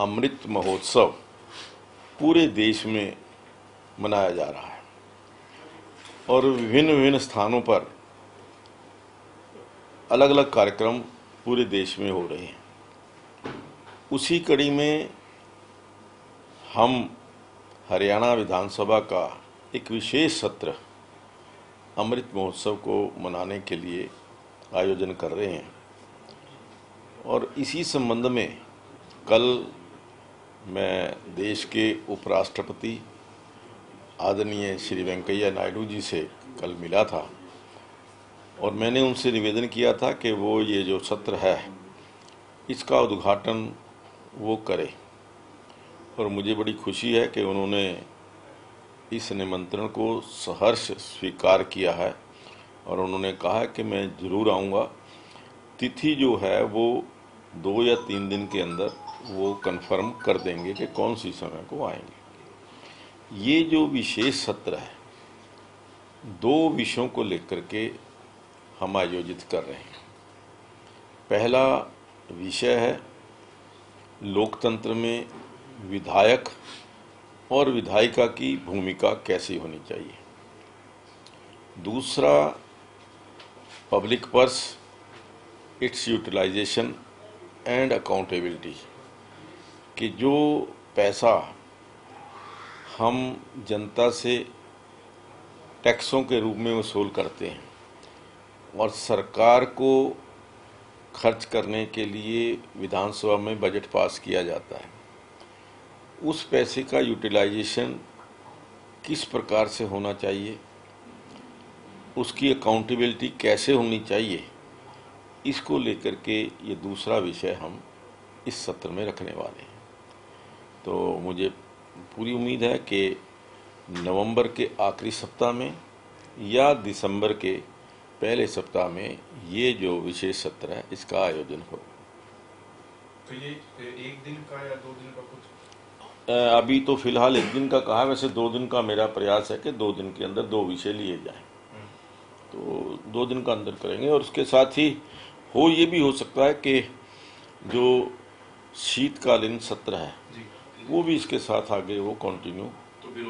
अमृत महोत्सव पूरे देश में मनाया जा रहा है और विभिन्न विभिन्न स्थानों पर अलग अलग कार्यक्रम पूरे देश में हो रहे हैं। उसी कड़ी में हम हरियाणा विधानसभा का एक विशेष सत्र अमृत महोत्सव को मनाने के लिए आयोजन कर रहे हैं और इसी संबंध में कल मैं देश के उपराष्ट्रपति आदरणीय श्री वेंकैया नायडू जी से कल मिला था और मैंने उनसे निवेदन किया था कि वो ये जो सत्र है इसका उद्घाटन वो करे और मुझे बड़ी खुशी है कि उन्होंने इस निमंत्रण को सहर्ष स्वीकार किया है और उन्होंने कहा कि मैं ज़रूर आऊँगा। तिथि जो है वो 2 या 3 दिन के अंदर वो कंफर्म कर देंगे कि कौन सी समय को आएंगे। ये जो विशेष सत्र है 2 विषयों को लेकर के हम आयोजित कर रहे हैं। पहला विषय है लोकतंत्र में विधायक और विधायिका की भूमिका कैसी होनी चाहिए। दूसरा public purse, its utilisation and accountability, कि जो पैसा हम जनता से टैक्सों के रूप में वसूल करते हैं और सरकार को खर्च करने के लिए विधानसभा में बजट पास किया जाता है, उस पैसे का यूटिलाइजेशन किस प्रकार से होना चाहिए, उसकी अकाउंटेबिलिटी कैसे होनी चाहिए, इसको लेकर के ये दूसरा विषय हम इस सत्र में रखने वाले हैं। तो मुझे पूरी उम्मीद है कि नवंबर के आखिरी सप्ताह में या दिसंबर के पहले सप्ताह में ये जो विशेष सत्र है इसका आयोजन हो। तो ये 1 दिन का या 2 दिन का कुछ? अभी तो फिलहाल 1 दिन का कहा है, वैसे 2 दिन का मेरा प्रयास है कि 2 दिन के अंदर 2 विषय लिए जाएं। तो 2 दिन का अंदर करेंगे और उसके साथ ही ये भी हो सकता है कि जो शीतकालीन सत्र है वो भी इसके साथ आगे वो कंटिन्यू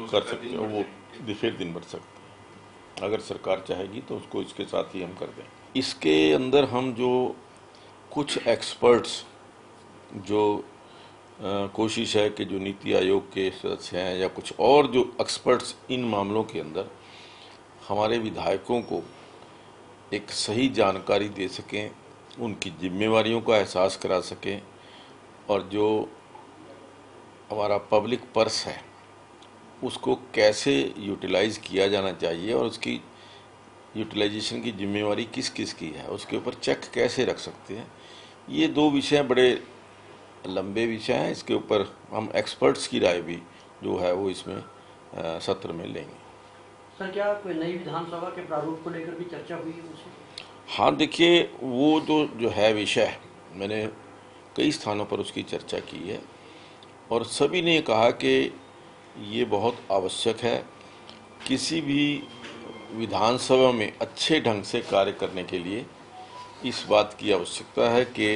कर सकते हैं, वो फिर दिन बढ़ सकते हैं। अगर सरकार चाहेगी तो उसको इसके साथ ही हम कर दें। इसके अंदर हम जो कुछ एक्सपर्ट्स जो कोशिश है कि जो नीति आयोग के सदस्य हैं या कुछ और जो एक्सपर्ट्स इन मामलों के अंदर हमारे विधायकों को एक सही जानकारी दे सकें, उनकी जिम्मेवारियों का एहसास करा सकें और जो हमारा पब्लिक पर्स है उसको कैसे यूटिलाइज किया जाना चाहिए और उसकी यूटिलाइजेशन की जिम्मेवारी किस किस की है, उसके ऊपर चेक कैसे रख सकते हैं। ये 2 विषय बड़े लंबे विषय हैं। इसके ऊपर हम एक्सपर्ट्स की राय भी जो है वो इसमें सत्र में लेंगे। सर, क्या कोई नई विधानसभा के प्रारूप को लेकर भी चर्चा हुई है उनसे? हाँ, देखिए वो जो है विषय मैंने कई स्थानों पर उसकी चर्चा की है और सभी ने कहा कि ये बहुत आवश्यक है। किसी भी विधानसभा में अच्छे ढंग से कार्य करने के लिए इस बात की आवश्यकता है कि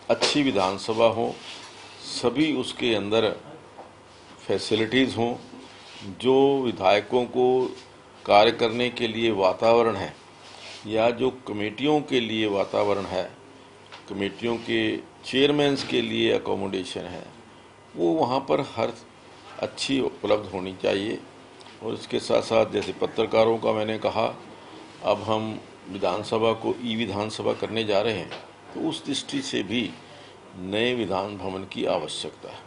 अच्छी विधानसभा हो, सभी उसके अंदर फैसिलिटीज़ हों, जो विधायकों को कार्य करने के लिए वातावरण है या जो कमेटियों के लिए वातावरण है, कमेटियों के चेयरमैन्स के लिए अकोमोडेशन है, वो वहाँ पर हर अच्छी उपलब्ध होनी चाहिए। और इसके साथ साथ जैसे पत्रकारों का मैंने कहा, अब हम विधानसभा को ई-विधानसभा करने जा रहे हैं, तो उस दृष्टि से भी नए विधान भवन की आवश्यकता है।